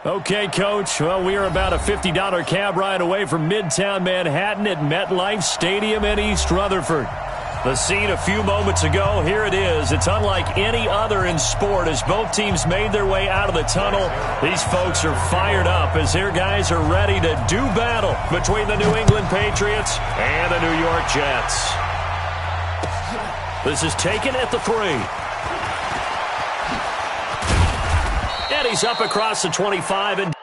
Okay, Coach. Well, we are about a $50 cab ride away from Midtown Manhattan at MetLife Stadium in East Rutherford. The scene a few moments ago, here it is. It's unlike any other in sport as both teams made their way out of the tunnel. These folks are fired up as their guys are ready to do battle between the New England Patriots and the New York Jets. This is taken at the 3. And he's up across the 25 and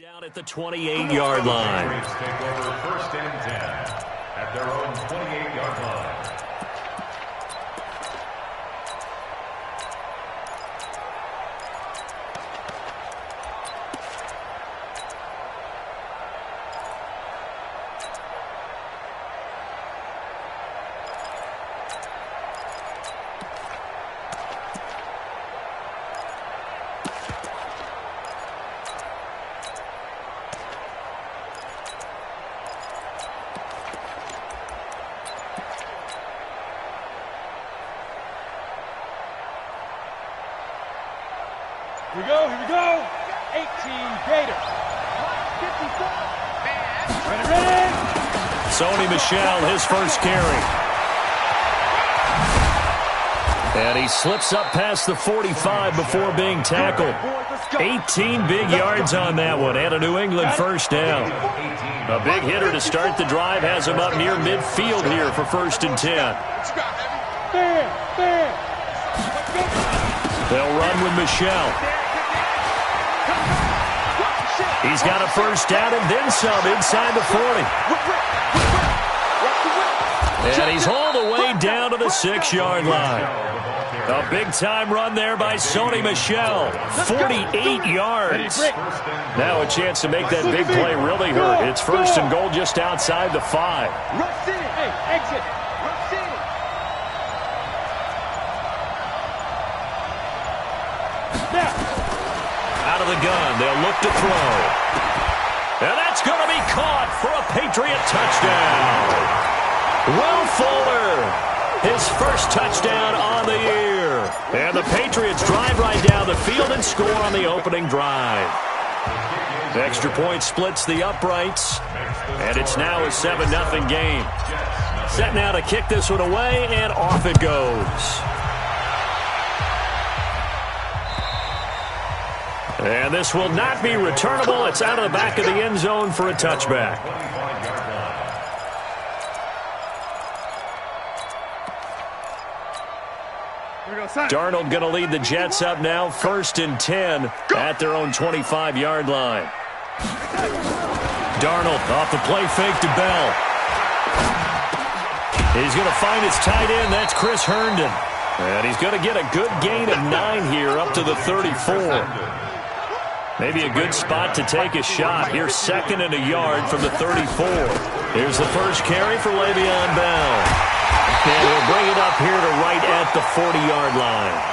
down at the 28-yard line. Patriots take over 1st and 10 at their own 28-yard line. Here we go. 18 Gators. 54. Ready. Sony Michel, his first carry. And he slips up past the 45 before being tackled. 18 big yards on that one and a New England first down. A big hitter to start the drive has him up near midfield here for 1st and 10. They'll run with Michel. He's got a first down and then some inside the 40. And he's all the way down to the 6-yard line. A big-time run there by Sony Michel. 48 yards. Now a chance to make that big play really hurt. It's 1st and goal just outside the 5. Exit. Out of the gun, they'll look to throw. And that's going to be caught for a Patriot touchdown. Will Fuller, his first touchdown on the year. And the Patriots drive right down the field and score on the opening drive. The extra point splits the uprights, and it's now a 7-0 game. Set now to kick this one away, and off it goes. And this will not be returnable. It's out of the back of the end zone for a touchback. Darnold going to lead the Jets up now, 1st and 10 at their own 25-yard line. Darnold off the play fake to Bell. He's going to find his tight end. That's Chris Herndon. And he's going to get a good gain of 9 here up to the 34. Maybe a good spot to take a shot. Here's 2nd and a yard from the 34. Here's the first carry for Le'Veon Bell. And he'll bring it up here to right at the 40-yard line.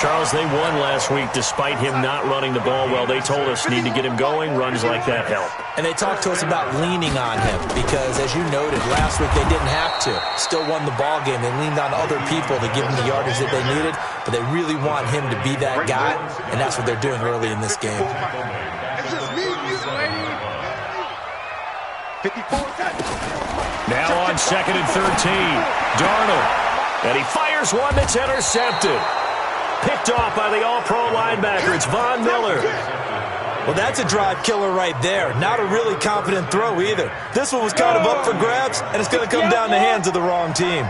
Charles, they won last week despite him not running the ball well. They told us need to get him going. Runs like that help. And they talked to us about leaning on him because, as you noted, last week they didn't have to. Still won the ball game. They leaned on other people to give them the yardage that they needed, but they really want him to be that guy, and that's what they're doing early in this game. Now on 2nd and 13, Darnold. And he fires one that's intercepted. Picked off by the all-pro linebacker. It's Von Miller. Well, that's a drive killer right there. Not a really confident throw either. This one was kind of up for grabs, and it's going to come down the hands of the wrong team.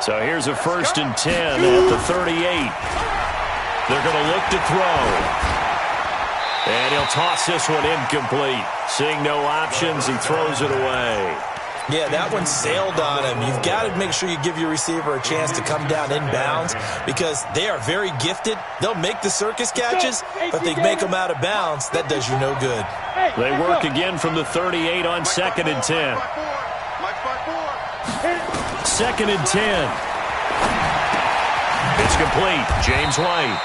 So here's a 1st and 10 at the 38. They're going to look to throw. And he'll toss this one incomplete. Seeing no options, he throws it away. Yeah, that one sailed on him. You've got to make sure you give your receiver a chance to come down inbounds because they are very gifted. They'll make the circus catches, but they make them out of bounds. That does you no good. They work again from the 38 on 2nd and 10. 2nd and 10. It's complete. James White.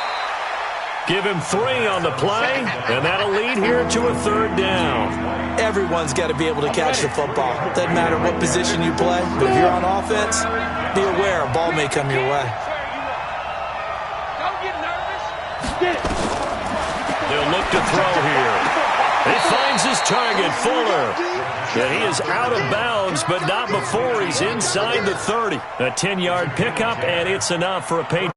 Give him 3 on the play, and that'll lead here to a 3rd down. Everyone's got to be able to catch the football. Doesn't matter what position you play, but if you're on offense, be aware a ball may come your way. Don't get nervous. Get it. They'll look to throw here. He finds his target, Fuller. And he is out of bounds, but not before he's inside the 30. A 10-yard pickup, and it's enough for a Patriot.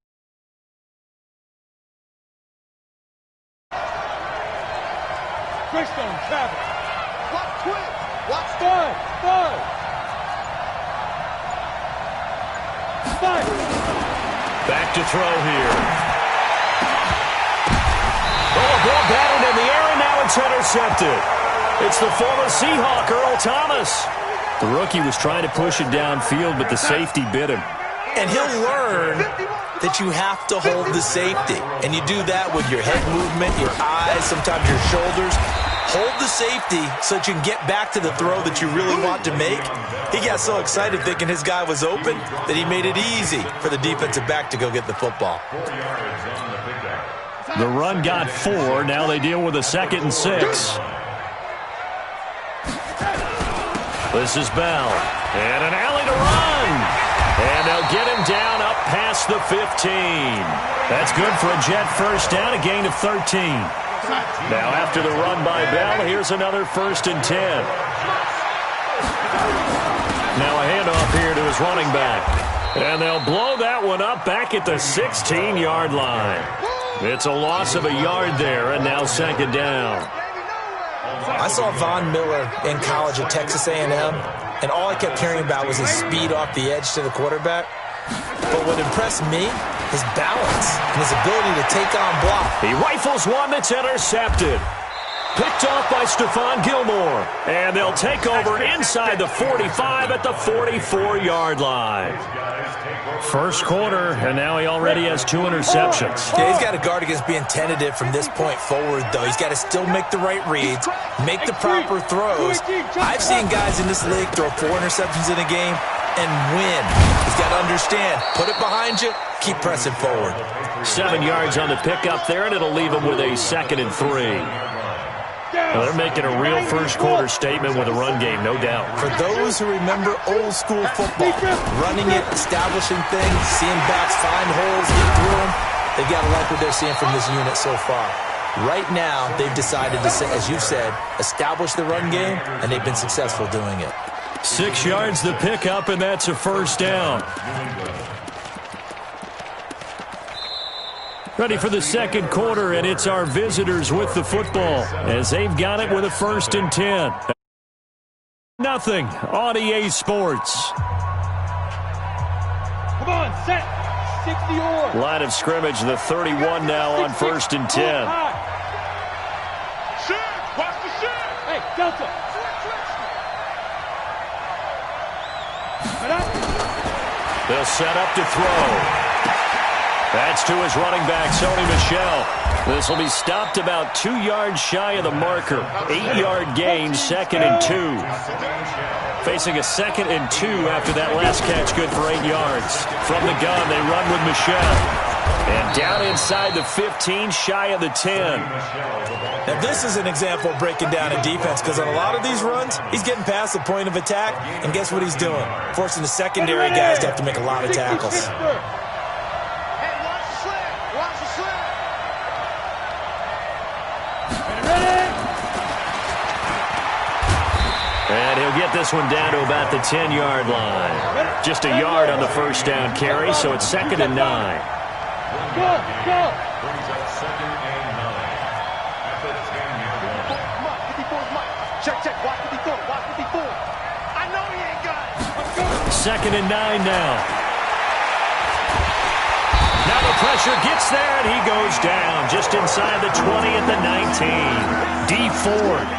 Christone travel. Watch twin. Watch Five. Back to throw here. Oh, ball batted in the air, and now it's intercepted. It's the former Seahawk, Earl Thomas. The rookie was trying to push it downfield, but the safety bit him. And he'll learn that you have to hold the safety. And you do that with your head movement, your eyes, sometimes your shoulders. Hold the safety so that you can get back to the throw that you really want to make. He got so excited thinking his guy was open that he made it easy for the defensive back to go get the football. The run got 4. Now they deal with a 2nd and 6. This is Bell. And an alley to run. And they'll get him down up past the 15. That's good for a Jet first down, a gain of 13. Now after the run by Bell, here's another 1st and 10. Now a handoff here to his running back. And they'll blow that one up back at the 16-yard line. It's a loss of a yard there, and now 2nd down. I saw Von Miller in college at Texas A&M, and all I kept hearing about was his speed off the edge to the quarterback. But what impressed me, his balance and his ability to take on block. He rifles one that's intercepted. Picked off by Stephon Gilmore. And they'll take over inside the 45 at the 44-yard line. First quarter, and now he already has 2 interceptions. Yeah, he's got to guard against being tentative from this point forward, though. He's got to still make the right reads, make the proper throws. I've seen guys in this league throw 4 interceptions in a game and win. He's got to understand, put it behind you, keep pressing forward. 7 yards on the pickup there, and it'll leave him with a 2nd and 3. Well, they're making a real first-quarter statement with a run game, no doubt. For those who remember old-school football, running it, establishing things, seeing backs find holes, get through them, they've got to like what they're seeing from this unit so far. Right now, they've decided to, as you said, establish the run game, and they've been successful doing it. 6 yards the pickup, and that's a 1st down. Ready for the 2nd quarter, and it's our visitors with the football as they've got it with a 1st and 10. Nothing on EA Sports. Come on, set. 60 or. Line of scrimmage, the 31 now on 1st and 10. Shit! Watch the shit! Hey, Delta. They'll set up to throw. That's to his running back, Sony Michel. This will be stopped about 2 yards shy of the marker. 8-yard gain, 2nd and 2. Facing a 2nd and 2 after that last catch, good for 8 yards. From the gun, they run with Michel. And down inside the 15, shy of the 10. Now, this is an example of breaking down a defense because on a lot of these runs, he's getting past the point of attack, and guess what he's doing? Forcing the secondary guys to have to make a lot of tackles. And he'll get this one down to about the 10-yard line. Just a yard on the 1st down carry, so it's 2nd and 9. Go! Brings up 2nd and 9 at the 10-yard line. Check. Watch 54. Watch 54. I know he ain't got it. 2nd and 9 now. Now the pressure gets there, and he goes down just inside the 20 at the 19. D. Ford.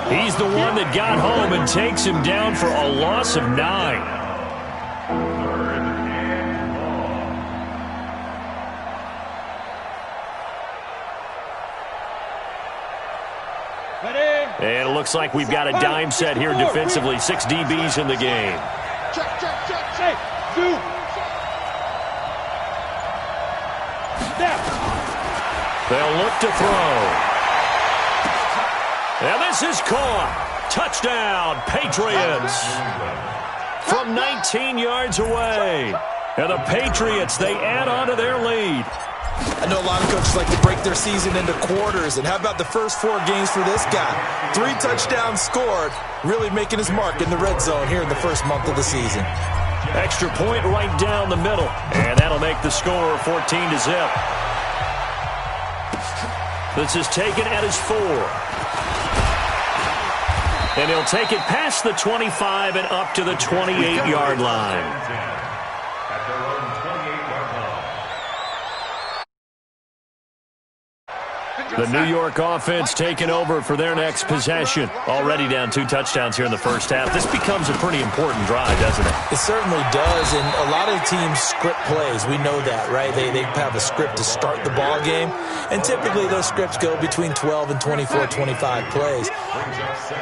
He's the one that got home and takes him down for a loss of 9. 3rd and long. Ready? And it looks like we've got a dime set here defensively. 6 DBs in the game. Check. Hey, zoom. Snap. They'll look to throw. And this is caught. Touchdown, Patriots. From 19 yards away. And the Patriots, they add on to their lead. I know a lot of coaches like to break their season into quarters. And how about the first 4 games for this guy? 3 touchdowns scored, really making his mark in the red zone here in the first month of the season. Extra point right down the middle. And that'll make the score 14-0. This is taken at his 4. And he'll take it past the 25 and up to the 28-yard line. At their own 28-yard line. The New York offense taking over for their next possession. Already down 2 touchdowns here in the first half. This becomes a pretty important drive, doesn't it? It certainly does, and a lot of teams script plays. We know that, right? They have a script to start the ball game, and typically those scripts go between 12 and 24, 25 plays.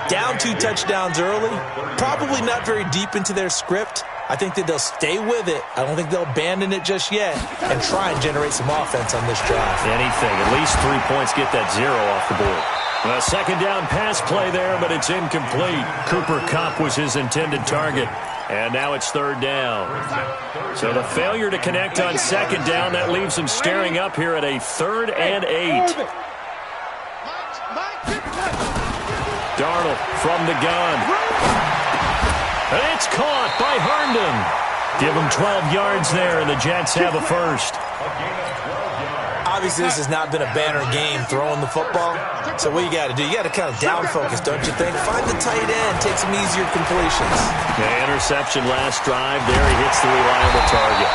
Down 2 touchdowns early, probably not very deep into their script. I think that they'll stay with it. I don't think they'll abandon it just yet and try and generate some offense on this drive. Anything. At least 3 points, get that 0 off the board. A second down pass play there, but it's incomplete. Cooper Kupp was his intended target. And now it's 3rd down. So the failure to connect on 2nd down, that leaves him staring up here at a 3rd and 8. Darnold from the gun. And it's caught by Herndon. Give him 12 yards there, and the Jets have a first. Obviously, this has not been a banner game throwing the football. So what you got to do, you got to kind of down focus, don't you think? Find the tight end, take some easier completions. The interception last drive. There he hits the reliable target.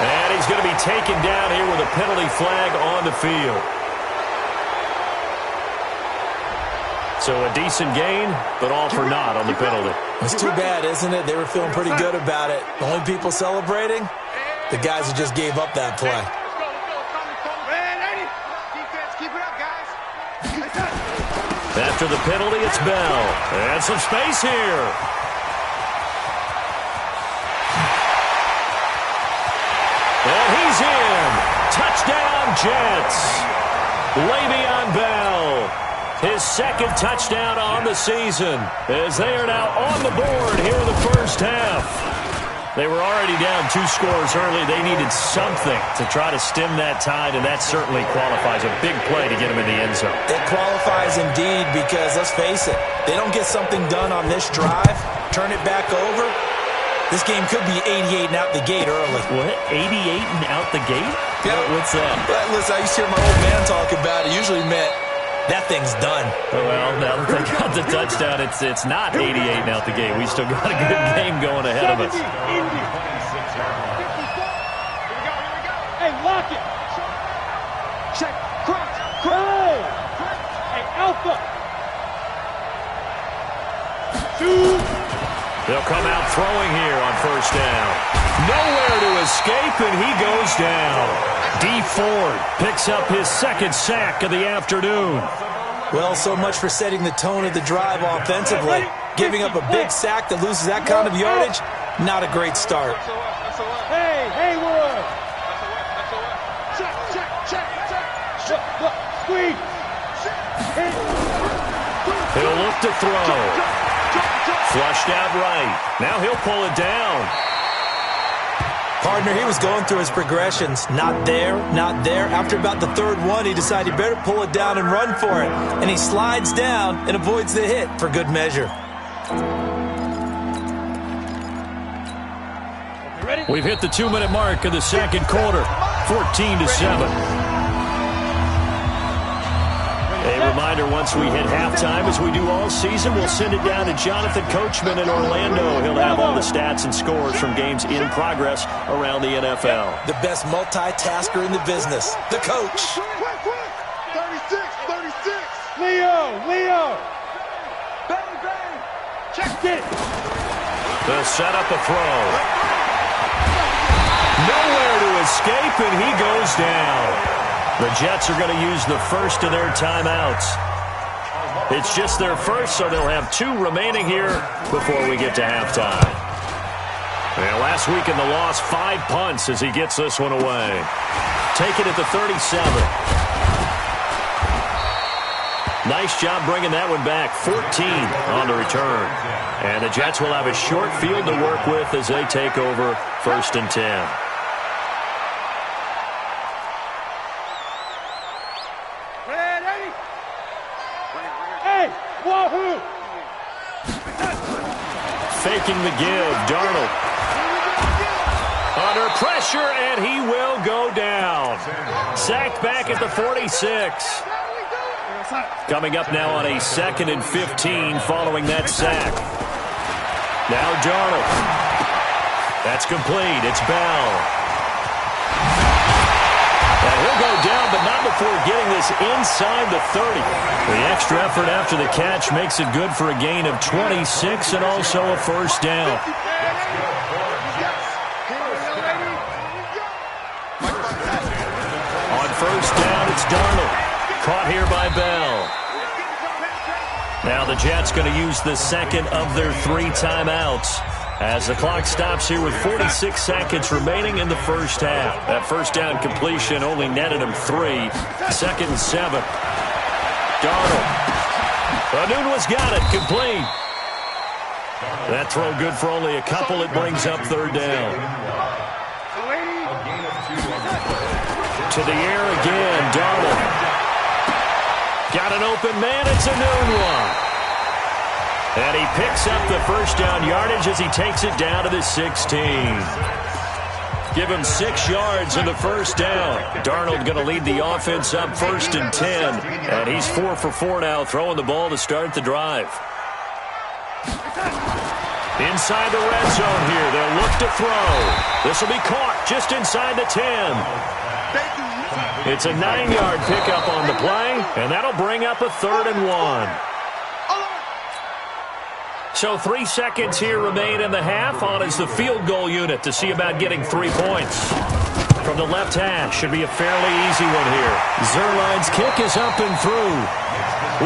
And he's going to be taken down here with a penalty flag on the field. So a decent gain, but all for naught on the penalty. It's too bad, isn't it? They were feeling pretty good about it. The only people celebrating, the guys who just gave up that play. After the penalty, it's Bell. And some space here. And he's in. Touchdown, Jets. Le'Veon Bell. His 2nd touchdown on the season, as they are now on the board here in the first half. They were already down 2 scores early. They needed something to try to stem that tide, and that certainly qualifies. A big play to get them in the end zone. It qualifies indeed because, let's face it, they don't get something done on this drive, turn it back over, this game could be 88 and out the gate early. What? 88 and out the gate? Yeah. What's that? Well, listen, I used to hear my old man talk about it. Usually meant that thing's done. Well, now that they got the touchdown, it's not 88 and out the gate. We still got a good game going ahead of us. Hey, lock it. Check. Crouch. Hey, alpha. Shoot. They'll come out throwing here on 1st down. Nowhere to escape, and he goes down. D. Ford picks up his 2nd sack of the afternoon. Well, so much for setting the tone of the drive offensively. Giving up a big sack that loses that kind of yardage, not a great start. Hey, Hayward. Check. Squeeze. He'll look to throw. Flushed out right. Now he'll pull it down. Partner, he was going through his progressions. Not there. After about the 3rd one, he decided he better pull it down and run for it. And he slides down and avoids the hit for good measure. We've hit the 2-minute mark of the 2nd quarter. 14-7. A reminder, once we hit halftime, as we do all season, we'll send it down to Jonathan Coachman in Orlando. He'll have all the stats and scores from games in progress around the NFL. The best multitasker in the business, the coach. 36. Leo. Bang. Check it. They'll set up a throw. Nowhere to escape, and he goes down. The Jets are going to use the first of their timeouts. It's just their first, so they'll have 2 remaining here before we get to halftime. And last week in the loss, 5 punts as he gets this one away. Take it at the 37. Nice job bringing that one back. 14 on the return. And the Jets will have a short field to work with as they take over 1st and 10. Hey, wahoo! Faking the give, Darnold. Under pressure, and he will go down. Sacked back at the 46. Coming up now on a 2nd and 15 following that sack. Now Darnold. That's complete. It's Bell. And he'll go down, but not before getting this inside the 30. The extra effort after the catch makes it good for a gain of 26 and also a 1st down. On 1st down, it's Darnold. Caught here by Bell. Now the Jets going to use the 2nd of their 3 timeouts as the clock stops here with 46 seconds remaining in the 1st half. That 1st down completion only netted him 3. 2nd and 7. Darnold. Anunwa's got it. Complete. That throw good for only a couple. It brings up 3rd down. To the air again. Darnold. Got an open man, it's Anunwa. And he picks up the 1st down yardage as he takes it down to the 16. Give him 6 yards in the 1st down. Darnold going to lead the offense up 1st and 10. And he's 4 for 4 now, throwing the ball to start the drive. Inside the red zone here, they'll look to throw. This will be caught just inside the 10. It's a 9-yard pickup on the play, and that'll bring up a 3rd and 1. So 3 seconds here remain in the half. On is the field goal unit to see about getting 3 points. From the left hash, should be a fairly easy one here. Zerline's kick is up and through.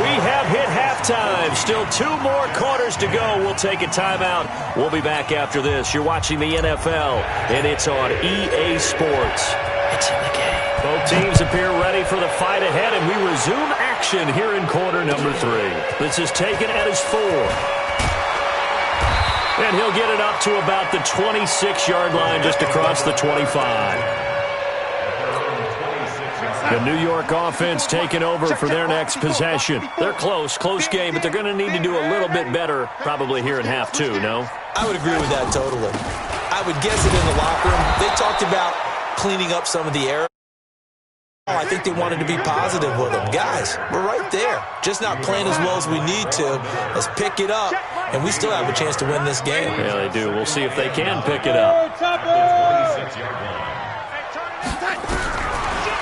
We have hit halftime. Still 2 more quarters to go. We'll take a timeout. We'll be back after this. You're watching the NFL, and it's on EA Sports. It's in the game. Both teams appear ready for the fight ahead, and we resume action here in quarter number 3. This is taken at his 4. And he'll get it up to about the 26-yard line just across the 25. The New York offense taking over for their next possession. They're close game, but they're going to need to do a little bit better probably here in half 2, no? I would agree with that totally. I would guess it in the locker room. They talked about cleaning up some of the errors. I think they wanted to be positive with them. Guys, we're right there. Just not playing as well as we need to. Let's pick it up, and we still have a chance to win this game. Yeah, they do. We'll see if they can pick it up.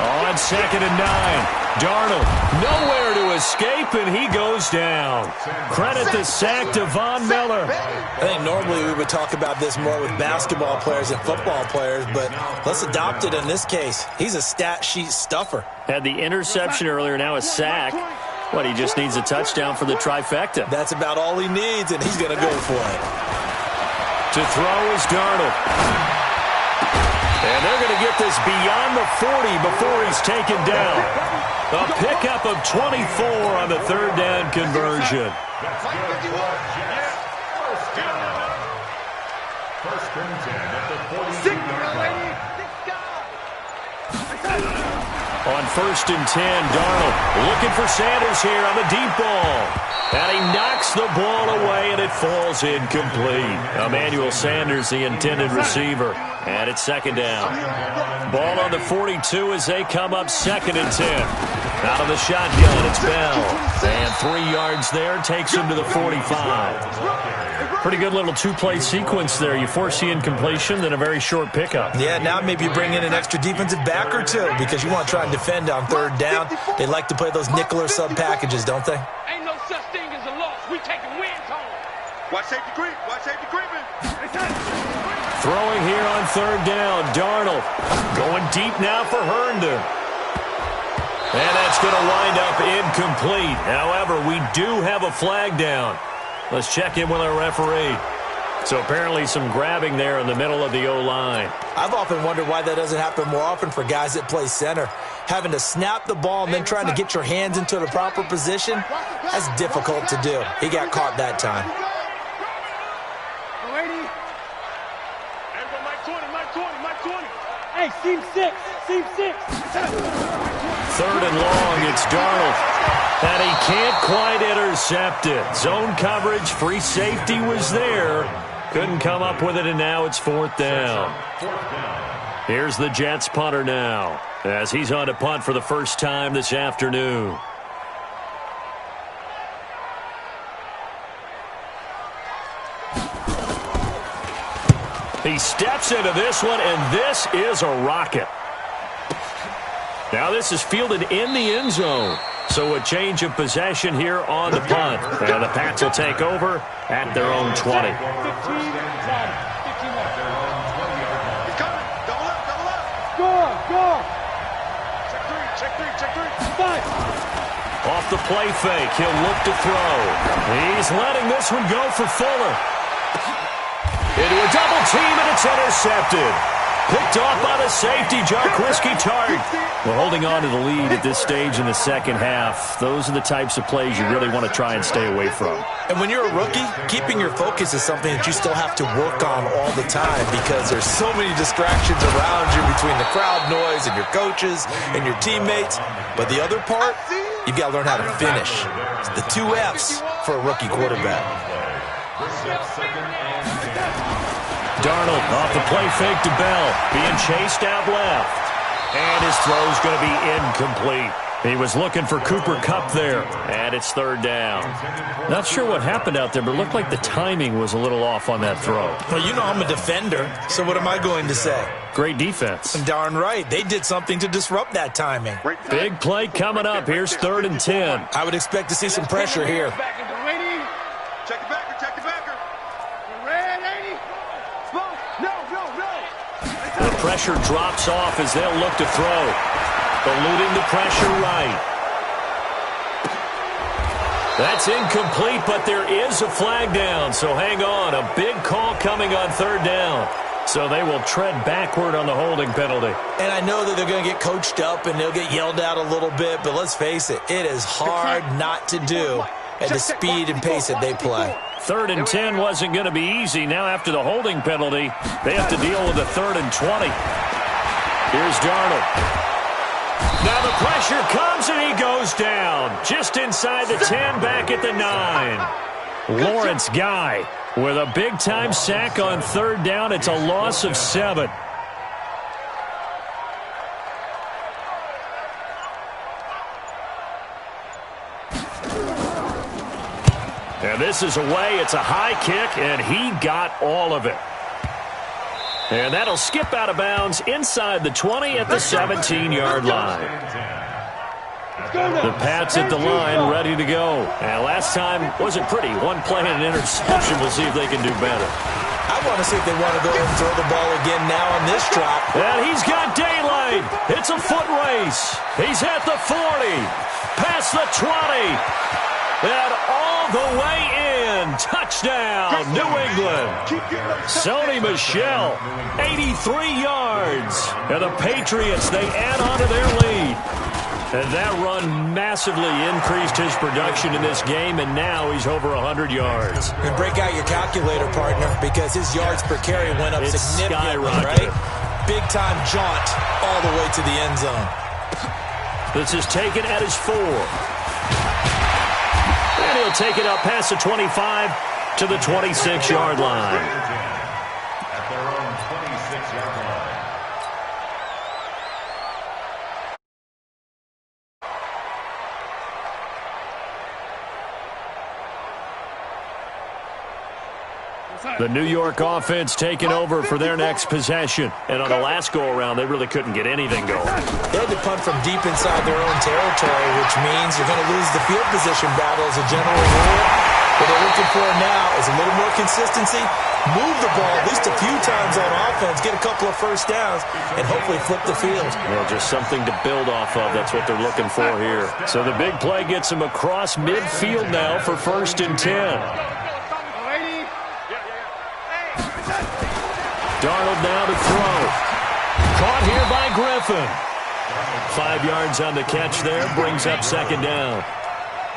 On 2nd and 9, Darnold nowhere to escape, and he goes down. Credit the sack to Von Miller. I think normally we would talk about this more with basketball players and football players, but let's adopt it in this case. He's a stat sheet stuffer. Had the interception earlier, now a sack. What, he just needs a touchdown for the trifecta. That's about all he needs, and he's going to go for it. To throw is Darnold. And they're going to get this beyond the 40 before he's taken down. A pickup of 24 on the 3rd down conversion. First and 10 at the 40-yard line. On 1st and 10, Darnold looking for Sanders here on the deep ball. And he knocks the ball away, and it falls incomplete. Emmanuel Sanders, the intended receiver. And it's 2nd down. Ball on the 42 as they come up 2nd and 10. Out of the shotgun, it's Bell. And 3 yards there takes him to the 45. Pretty good little 2-play sequence there. You force the incompletion, then a very short pickup. Yeah, now maybe you bring in an extra defensive back or 2 because you want to try and defend on 3rd down. They like to play those nickel or sub packages, don't they? Ain't no such thing as a loss. We taking wins home. Watch safety creep. Watch safety creeping. Throwing here on 3rd down, Darnold going deep now for Herndon. And that's going to wind up incomplete. However, we do have a flag down. Let's check in with our referee. So apparently some grabbing there in the middle of the O-line. I've often wondered why that doesn't happen more often for guys that play center. having to snap the ball and then trying to get your hands into the proper position, that's difficult to do. He got caught that time. Hey, seam 6, seam 6. Third and long, it's Darnold. And he can't quite intercept it. Zone coverage, free safety was there. Couldn't come up with it, and now it's fourth down. Here's the Jets punter now, as he's on to punt for the first time this afternoon. He steps into this one, and this is a rocket. Now this is fielded in the end zone. So a change of possession here on the punt. And the Pats will take over at their own 20. 15, 15 left. He's coming. Double up, double up. Score. Check three. 5. Off the play fake, he'll look to throw. He's letting this one go for Fuller. Into a double team, and it's intercepted. Picked off by the safety, Jarquiski Tart. We're holding on to the lead at this stage in the second half. Those are the types of plays you really want to try and stay away from. And when you're a rookie, keeping your focus is something that you still have to work on all the time because there's so many distractions around you between the crowd noise and your coaches and your teammates. But the other part, you've got to learn how to finish. It's the 2 F's for a rookie quarterback. Darnold off the play fake to Bell, being chased out left. And his throw's going to be incomplete. He was looking for Cooper Kupp there, and it's third down. Not sure what happened out there, but it looked like the timing was a little off on that throw. Well, you know I'm a defender, so what am I going to say? Great defense. Darn right. They did something to disrupt that timing. Big play coming up. Here's 3rd and 10. I would expect to see some pressure here. Check the backer. The pressure drops off as they'll look to throw. Eluding the pressure right. That's incomplete, but there is a flag down, so hang on. A big call coming on 3rd down. So they will tread backward on the holding penalty. And I know that they're going to get coached up and they'll get yelled at a little bit, but let's face it, it is hard not to do at the speed and pace that they play. 3rd and 10 wasn't going to be easy. Now after the holding penalty, they have to deal with a 3rd and 20. Here's Darnold. Now the pressure comes and he goes down. Just inside the 10, back at the 9. Lawrence Guy with a big-time sack on 3rd down. It's a loss of 7. And this is away. It's a high kick, and he got all of it. And that'll skip out of bounds inside the 20 at the 17-yard line. The Pats at the line, ready to go. And last time wasn't pretty. One play and an interception. We'll see if they can do better. I want to see if they want to go and throw the ball again now on this drop. And he's got daylight. It's a foot race. He's at the 40, past the 20, and all the way in. Touchdown, New England. Sony Michel, 83 yards. And the Patriots, they add on to their lead. And that run massively increased his production in this game, and now he's over 100 yards. And break out your calculator, partner, because his yards per carry went up significantly, skyrocketed. right? Big-time jaunt all the way to the end zone. This is taken at his 4. And he'll take it up past the 25 to the 26-yard line. At their own 26-yard line. The New York offense taking over for their next possession. And on the last go-around, they really couldn't get anything going. They had to punt from deep inside their own territory, which means you're going to lose the field position battle as a general rule. What they're looking for now is a little more consistency, move the ball at least a few times on offense, get a couple of first downs, and hopefully flip the field. Well, just something to build off of. That's what they're looking for here. So the big play gets them across midfield now for 1st and 10. Darnold now to throw. Caught here by Griffin. 5 yards on the catch there, brings up second down.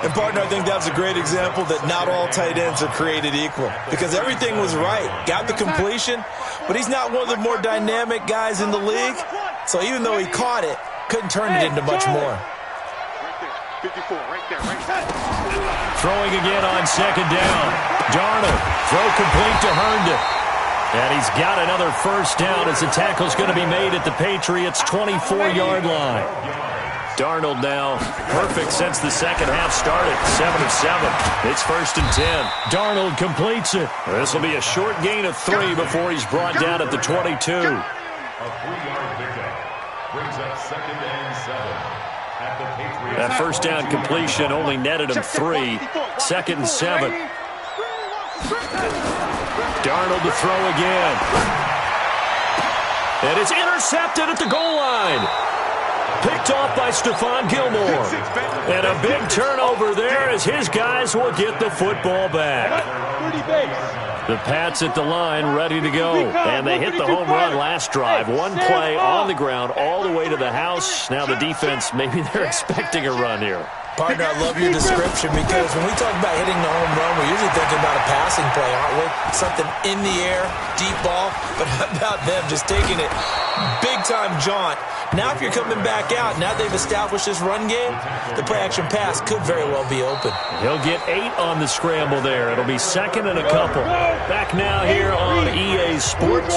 And, partner, I think that's a great example that not all tight ends are created equal because everything was right. Got the completion, but he's not one of the more dynamic guys in the league. So even though he caught it, couldn't turn it into much more. 54, right there, right there. Throwing again on second down. Darnold, throw complete to Herndon. And he's got another first down as the tackle's going to be made at the Patriots' 24-yard line. Darnold now perfect since the second half started. 7 of 7. It's 1st and 10. Darnold completes it. This will be a short gain of 3 before he's brought down at the 22. A 3-yard pickup brings up 2nd and 7. That first down completion only netted him 3. 2nd and 7. Darnold to throw again. And it's intercepted at the goal line. Picked off by Stephon Gilmore. And a big turnover there as his guys will get the football back. The Pats at the line ready to go. And they hit the home run last drive. One play on the ground all the way to the house. Now the defense, maybe they're expecting a run here. Partner, I love your description because when we talk about hitting the home run, we're usually thinking about a passing play, aren't we? Something in the air, deep ball. But how about them just taking it big-time jaunt? Now if you're coming back out, now they've established this run game, the play-action pass could very well be open. He'll get 8 on the scramble there. It'll be 2nd and a couple. Back now here on EA Sports.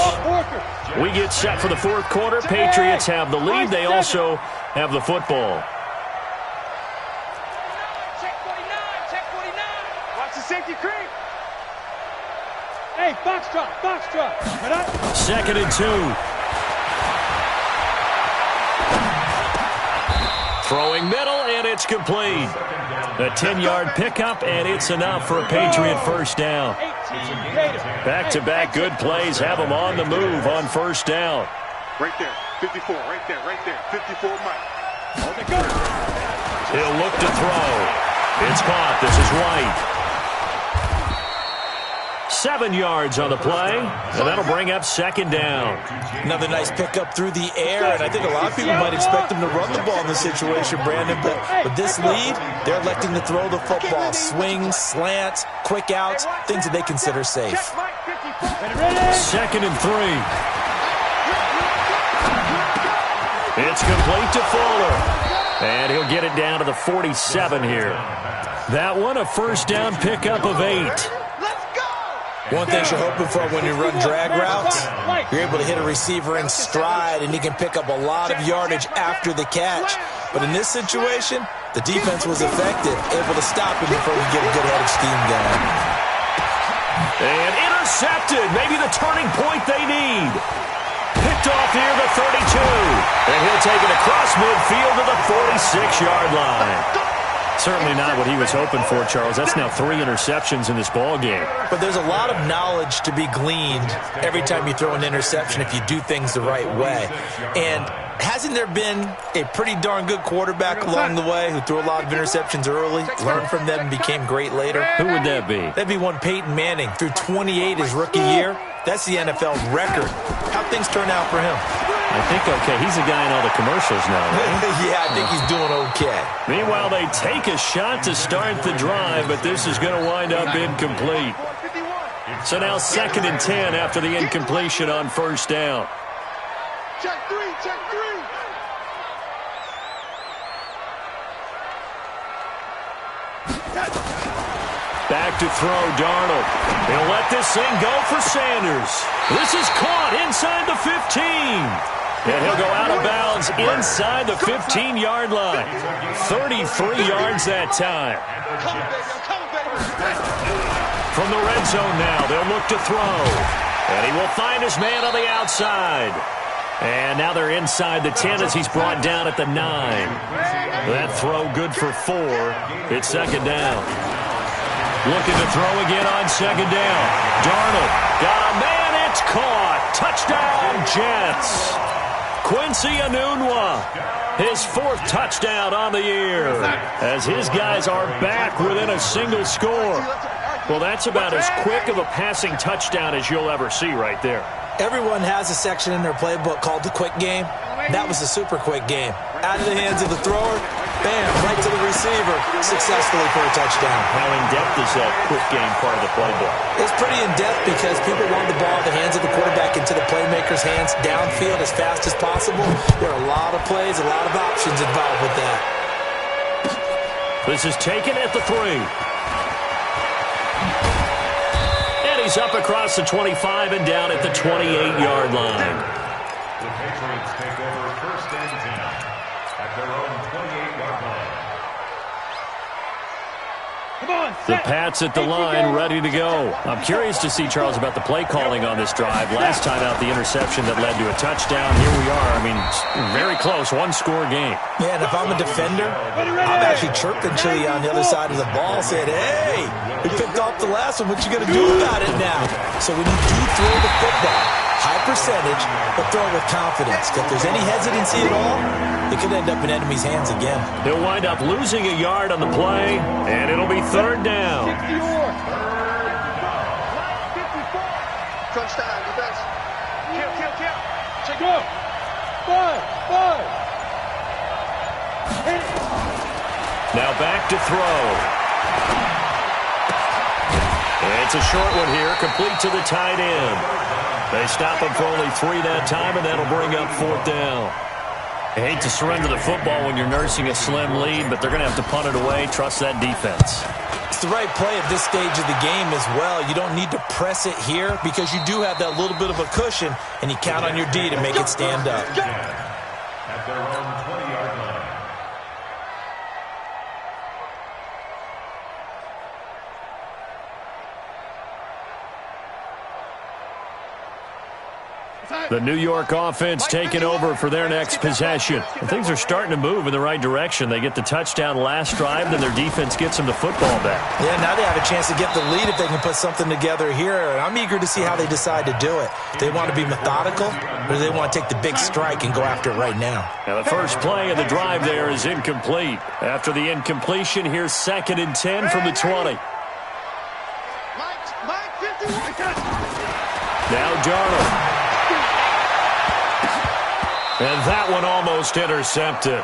We get set for the 4th quarter. Patriots have the lead. They also have the football. Safety creep. Hey, box drop, box drop. 2nd and 2. Throwing middle, and it's complete. A 10-yard pickup, and it's enough for a Patriot first down. Back-to-back good plays have them on the move on first down. Right there, 54, right there, right there. 54 Mike. He'll look to throw. It's caught. This is White. 7 yards on the play, and that'll bring up second down. Another nice pickup through the air, and I think a lot of people might expect him to run the ball in this situation, Brandon, but with this lead, they're electing to throw the football. Swings, slants, quick outs, things that they consider safe. 2nd and 3. It's complete to Fuller, and he'll get it down to the 47 here. That one, a first down pickup of 8. One thing you're hoping for when you run drag routes, you're able to hit a receiver in stride, and he can pick up a lot of yardage after the catch. But in this situation, the defense was effective, able to stop him before we get a good head of steam going. And intercepted, maybe the turning point they need. Picked off near the 32, and he'll take it across midfield to the 46-yard line. Certainly not what he was hoping for, Charles. That's now 3 interceptions in this ball game. But there's a lot of knowledge to be gleaned every time you throw an interception if you do things the right way. And hasn't there been a pretty darn good quarterback along the way who threw a lot of interceptions early, learned from them, and became great later? Who would that be? That'd be one Peyton Manning. Threw 28 his rookie year. That's the NFL record. How'd things turn out for him? I think okay. He's a guy in all the commercials now. Right? Yeah, I think he's doing okay. Meanwhile, they take a shot to start the drive, but this is going to wind up incomplete. So now 2nd and 10 after the incompletion on first down. Check 3, check 3. Back to throw, Darnold. He'll let this thing go for Sanders. This is caught inside the 15. And he'll go out of bounds inside the 15-yard line. 33 yards that time. From the red zone now, they'll look to throw. And he will find his man on the outside. And now they're inside the 10 as he's brought down at the 9. That throw good for 4. It's second down. Looking to throw again on second down. Darnold got a man. It's caught. Touchdown, Jets. Quincy Enunwa, his 4th touchdown on the year, as his guys are back within a single score. Well, that's about as quick of a passing touchdown as you'll ever see right there. Everyone has a section in their playbook called the quick game. That was a super quick game. Out of the hands of the thrower, bam, right to the receiver, successfully for a touchdown. How in-depth is that quick game part of the playbook? It's pretty in-depth because people want the ball in the hands of the quarterback into the playmaker's hands downfield as fast as possible. There are a lot of plays, a lot of options involved with that. This is taken at the 3. He's up across the 25 and down at the 28-yard line. The Patriots take over first and 10 at their own 28-yard line. Come on, The Pats at the line, ready to go. I'm curious to see, Charles, about the play calling on this drive. Last time out, the interception that led to a touchdown. Here we are. I mean, very close, one-score game. Yeah, and if I'm a defender, I'm actually chirping Chili on the other side of the ball, saying, hey, we picked off the last one. What you going to do about it now? So when you do throw the football, high percentage, but throw it with confidence. If there's any hesitancy at all, it could end up in enemy's hands again. He'll wind up losing a yard on the play, and it'll be third down. Crunch time, defense. Kill. Check Go. 5. Hit it. Now back to throw. It's a short one here, complete to the tight end. They stop him for only 3 that time, and that'll bring up fourth down. I hate to surrender the football when you're nursing a slim lead, but they're going to have to punt it away. Trust that defense. It's the right play at this stage of the game as well. You don't need to press it here because you do have that little bit of a cushion, and you count on your D to make it stand up. At their own 20-yard line. The New York offense taking over for their next possession. And things are starting to move in the right direction. They get the touchdown last drive, then their defense gets them the football back. Yeah, now they have a chance to get the lead if they can put something together here. And I'm eager to see how they decide to do it. They want to be methodical, or do they want to take the big strike and go after it right now? Now the first play of the drive there is incomplete. After the incompletion, here's 2nd and 10 from the 20. Mike 51. Now Darnold. And that one almost intercepted.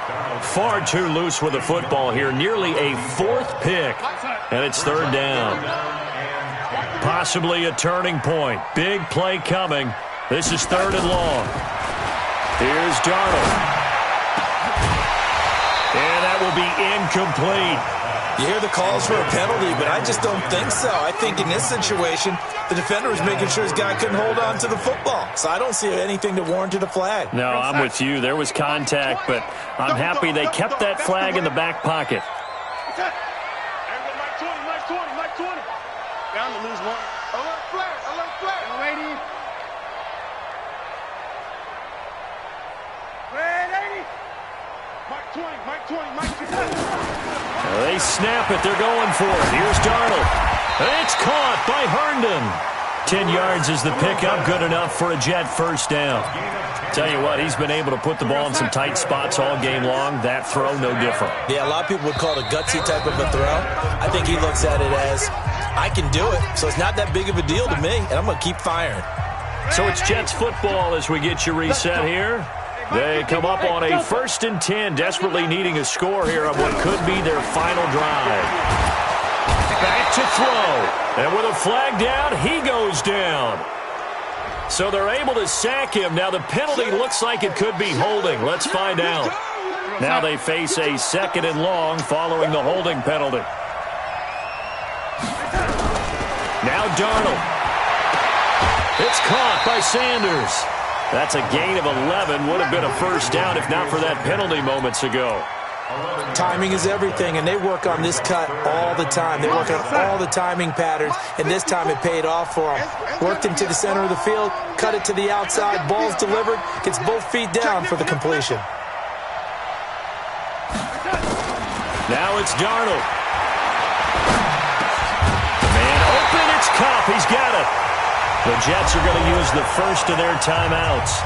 Far too loose with the football here. Nearly a 4th pick. And it's third down. Possibly a turning point. Big play coming. This is 3rd and long. Here's Darnold. And that will be incomplete. You hear the calls for a penalty, but I just don't think so. I think in this situation, the defender was making sure his guy couldn't hold on to the football. So I don't see anything to warrant a flag. No, I'm with you. There was contact, but I'm happy they kept that flag in the back pocket. Mike 20. Bound to lose one. Alert flag. Lady. Red 80. Mike 20. They snap it. They're going for it. Here's Darnold. It's caught by Herndon. 10 yards is the pickup. Good enough for a Jet first down. Tell you what, he's been able to put the ball in some tight spots all game long. That throw, no different. Yeah, a lot of people would call it a gutsy type of a throw. I think he looks at it as, I can do it, so it's not that big of a deal to me, and I'm going to keep firing. So it's Jets football as we get you reset here. They come up on a 1st and 10, desperately needing a score here on what could be their final drive. Back to throw. And with a flag down, he goes down. So they're able to sack him. Now the penalty looks like it could be holding. Let's find out. Now they face a 2nd and long following the holding penalty. Now Darnold. It's caught by Sanders. That's a gain of 11. Would have been a first down if not for that penalty moments ago. Timing is everything, and they work on this cut all the time. They work on all the timing patterns, and this time it paid off for them. Worked him to the center of the field, cut it to the outside, ball's delivered, gets both feet down for the completion. Now it's Darnold. Man open, it's Kupp. He's got it. The Jets are going to use the first of their timeouts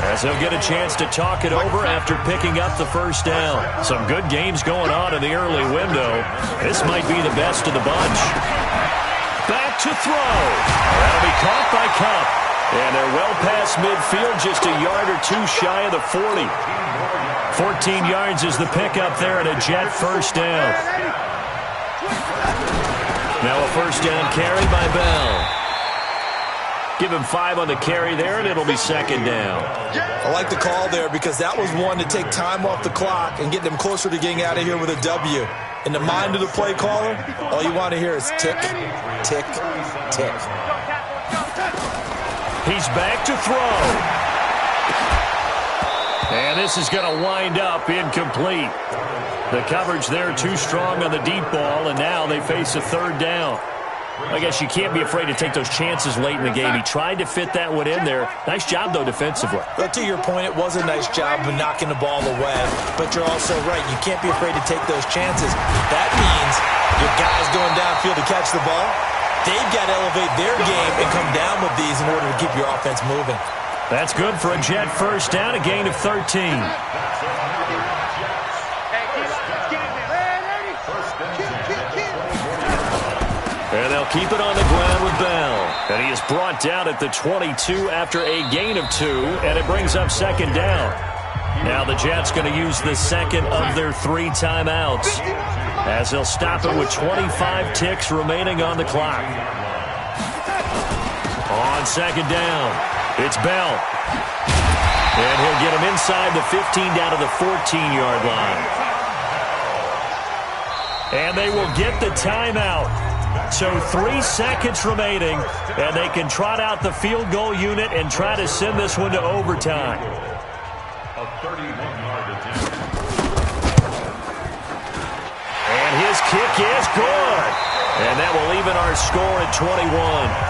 as they'll get a chance to talk it over after picking up the first down. Some good games going on in the early window. This might be the best of the bunch. Back to throw. That'll be caught by Kupp. And they're well past midfield, just a yard or two shy of the 40. 14 yards is the pickup there, and a Jet first down. Now a first down carry by Bell. Give him 5 on the carry there, and it'll be second down. I like the call there because that was one to take time off the clock and get them closer to getting out of here with a W. In the mind of the play caller, all you want to hear is tick, tick, tick. He's back to throw. And this is going to wind up incomplete. The coverage there too strong on the deep ball, and now they face a third down. I guess you can't be afraid to take those chances late in the game. He tried to fit that one in there. Nice job, though, defensively. But to your point, it was a nice job of knocking the ball away. But you're also right. You can't be afraid to take those chances. That means your guys going downfield to catch the ball, they've got to elevate their game and come down with these in order to keep your offense moving. That's good for a Jet first down, a gain of 13. And they'll keep it on the ground with Bell. And he is brought down at the 22 after a gain of 2, and it brings up second down. Now the Jets going to use the second of their 3 timeouts, as they'll stop it with 25 ticks remaining on the clock. On second down, it's Bell. And he'll get him inside the 15 down to the 14-yard line. And they will get the timeout. So 3 seconds remaining, and they can trot out the field goal unit and try to send this one to overtime. A 31-yard attempt. And his kick is good. And that will even our score at 21.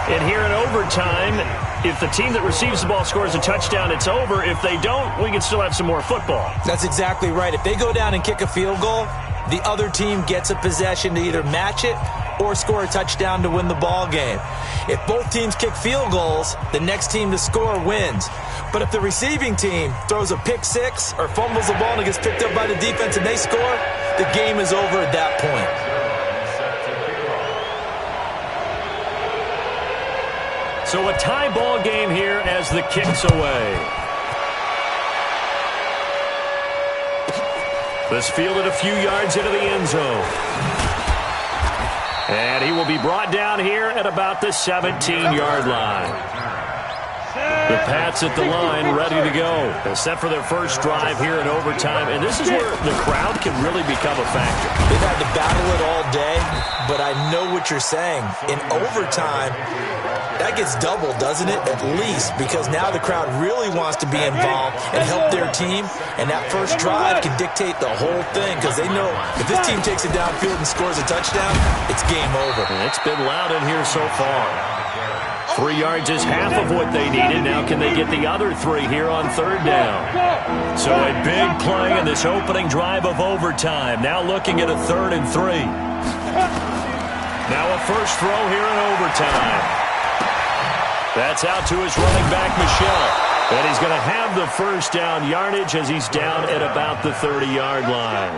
And here in overtime, if the team that receives the ball scores a touchdown, it's over. If they don't, we can still have some more football. That's exactly right. If they go down and kick a field goal, the other team gets a possession to either match it or score a touchdown to win the ball game. If both teams kick field goals, the next team to score wins. But if the receiving team throws a pick six or fumbles the ball and it gets picked up by the defense and they score, the game is over at that point. So a tie ball game here as the kick's away. This fielded a few yards into the end zone. And he will be brought down here at about the 17-yard line. The Pats at the line ready to go. They're set for their first drive here in overtime. And this is where the crowd can really become a factor. They've had to battle it all day, but I know what you're saying. In overtime, that gets doubled, doesn't it? At least, because now the crowd really wants to be involved and help their team. And that first drive can dictate the whole thing because they know if this team takes it downfield and scores a touchdown, it's game over. And it's been loud in here so far. 3 yards is half of what they needed. Now can they get the other 3 here on third down? So a big play in this opening drive of overtime. Now looking at a 3rd and 3. Now a first throw here in overtime. That's out to his running back, Michel. And he's going to have the first down yardage as he's down at about the 30-yard line.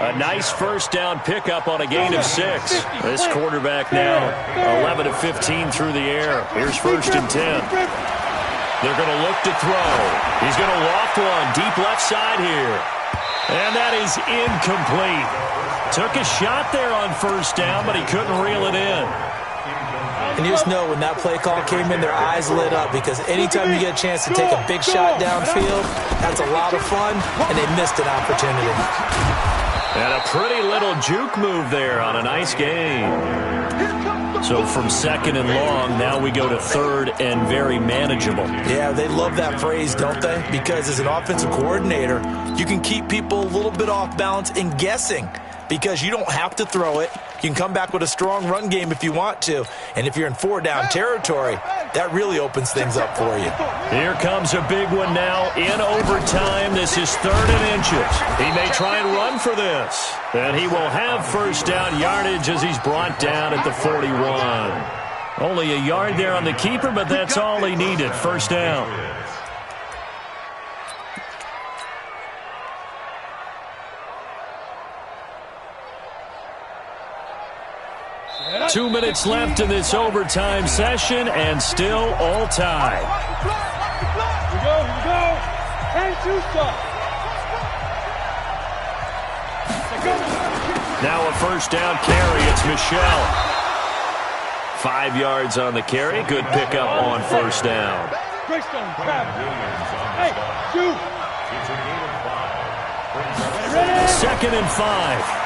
A nice first down pickup on a gain of 6. This quarterback now 11 of 15 through the air. Here's 1st and 10. They're going to look to throw. He's going to loft one deep left side here. And that is incomplete. Took a shot there on first down, but he couldn't reel it in. And you just know when that play call came in, their eyes lit up because anytime you get a chance to take a big shot downfield, that's a lot of fun, and they missed an opportunity. And a pretty little juke move there on a nice gain. So from 2nd and long, now we go to 3rd and very manageable. Yeah, they love that phrase, don't they? Because as an offensive coordinator, you can keep people a little bit off balance and guessing because you don't have to throw it. You can come back with a strong run game if you want to. And if you're in 4-down territory, that really opens things up for you. Here comes a big one now in overtime. This is 3rd and inches. He may try and run for this. And he will have first down yardage as he's brought down at the 41. Only a yard there on the keeper, but that's all he needed. First down. 2 minutes left in this overtime session, and still all tied. Here we go. And two stop. Now a first down carry. It's Michelle. 5 yards on the carry. Good pickup on first down. Greystone, grab it. Hey, shoot. It's a gain of 5. 2nd and 5.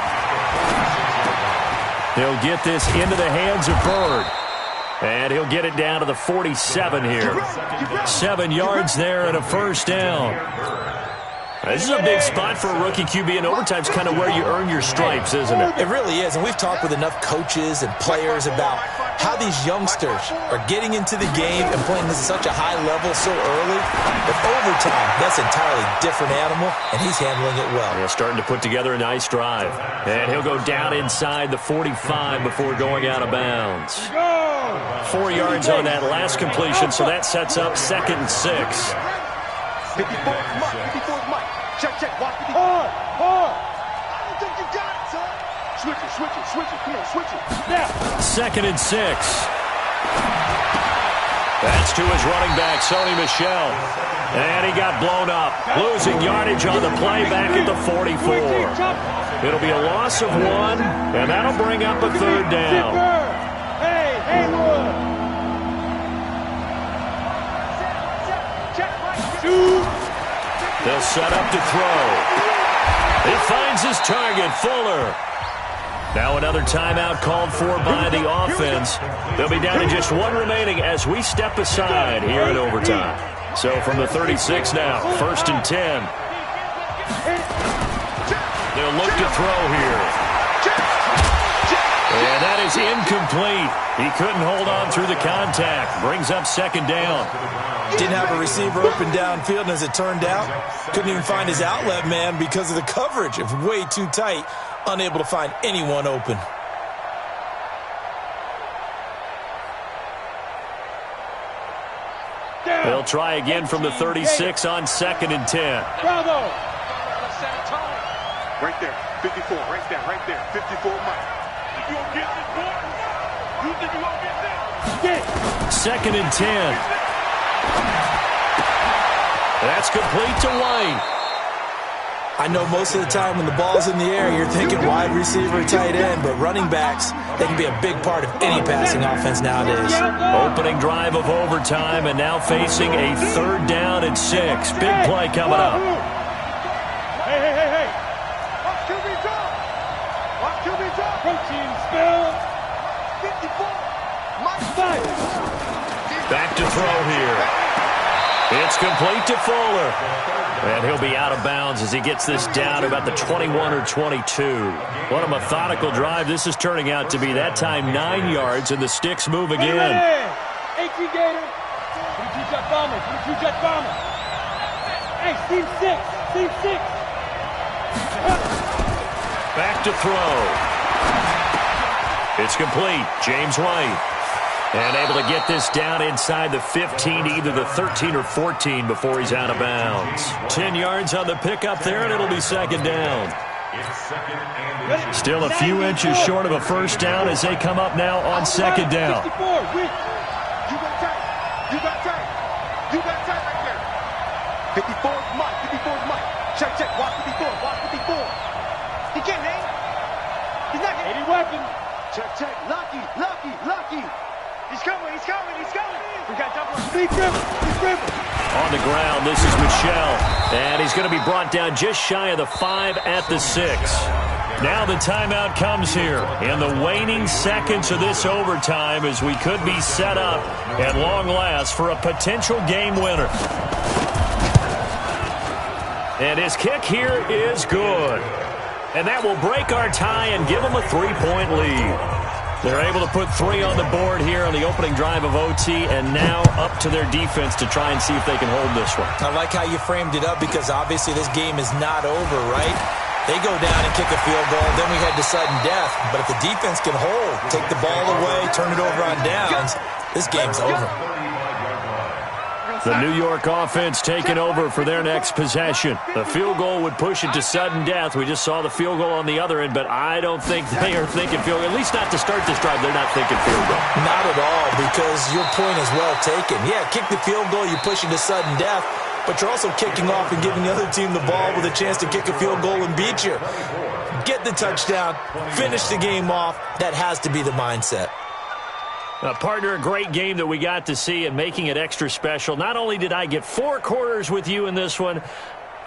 He'll get this into the hands of Bird. And he'll get it down to the 47 here. 7 yards there and a first down. This is a big spot for a rookie QB, and overtime's kind of where you earn your stripes, isn't it? It really is, and we've talked with enough coaches and players about how these youngsters are getting into the game and playing this at such a high level so early. But overtime, that's an entirely different animal, and he's handling it well. Yeah, starting to put together a nice drive. And he'll go down inside the 45 before going out of bounds. 4 yards on that last completion, so that sets up 2nd and 6. 54's Mike. 54's Mike. Check. Walk 54. Hard. I don't think you got it, son. Switch it. Come on, switch it. Now. 2nd and 6. That's to his running back, Sony Michel. And he got blown up. Losing yardage on the play back at the 44. It'll be a loss of 1, and that'll bring up a 3rd down. Hey, Haywood. They'll set up to throw. He finds his target, Fuller. Now another timeout called for by the offense. They'll be down to just 1 remaining as we step aside here in overtime. So from the 36 now, 1st and 10. They'll look to throw here. And that is incomplete. He couldn't hold on through the contact. Brings up 2nd down. Didn't have a receiver open downfield, and as it turned out, couldn't even find his outlet man because of the coverage. It was way too tight, unable to find anyone open. They'll try again from the 36 on 2nd and 10. Bravo. Right there. 54. Right there. 54 Mike. You gonna get this, boy? You think you gonna get this? 2nd and 10. That's complete to White. I know most of the time when the ball's in the air, you're thinking wide receiver, tight end, but running backs, they can be a big part of any passing offense nowadays. Opening drive of overtime, and now facing a 3rd down and 6. Big play coming up. Hey. Watch QB drop. Protein spill. 54. Mike. 5. Back to throw here. It's complete to Fuller. And he'll be out of bounds as he gets this down about the 21 or 22. What a methodical drive this is turning out to be. That time 9 yards, and the sticks move again. 18 Gator. 22 jet bomber. Hey, team 6. Back to throw. It's complete. James White. And able to get this down inside the 15, either the 13 or 14 before he's out of bounds. 10 yards on the pickup there, and it'll be 2nd down. Still a few inches short of a first down as they come up now on 2nd down. You got tight right there. 54's Mike. Check. Watch 54. He can't hang. He's not getting 80 weapon. Check. Lucky. He's coming. We got double. Big river. On the ground, this is Michel. And he's going to be brought down just shy of the 5 at the 6. Now the timeout comes here in the waning seconds of this overtime as we could be set up at long last for a potential game winner. And his kick here is good. And that will break our tie and give them a 3-point lead. They're able to put 3 on the board here on the opening drive of OT, and now up to their defense to try and see if they can hold this one. I like how you framed it up because obviously this game is not over, right? They go down and kick a field goal, then we head to sudden death. But if the defense can hold, take the ball away, turn it over on downs, this game's over. The New York offense taking over for their next possession. The field goal would push it to sudden death. We just saw the field goal on the other end, but I don't think they are thinking field goal. At least not to start this drive. They're not thinking field goal. Not at all, because your point is well taken. Yeah, kick the field goal, you push it to sudden death, but you're also kicking off and giving the other team the ball with a chance to kick a field goal and beat you. Get the touchdown, finish the game off. That has to be the mindset. Partner, a great game that we got to see and making it extra special. Not only did I get 4 quarters with you in this one,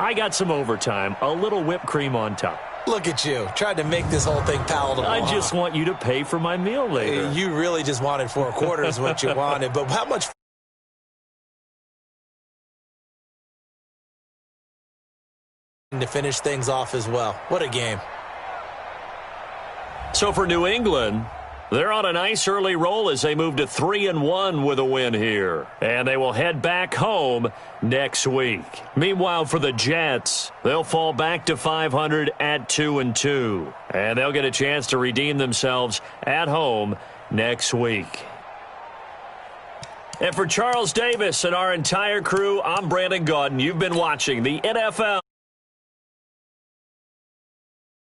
I got some overtime, a little whipped cream on top. Look at you, tried to make this whole thing palatable. I just want you to pay for my meal later. You really just wanted 4 quarters what you wanted, but how much to finish things off as well. What a game. So for New England, they're on a nice early roll as they move to 3-1 with a win here. And they will head back home next week. Meanwhile, for the Jets, they'll fall back to 500 at 2-2. And they'll get a chance to redeem themselves at home next week. And for Charles Davis and our entire crew, I'm Brandon Gaudin. You've been watching the NFL.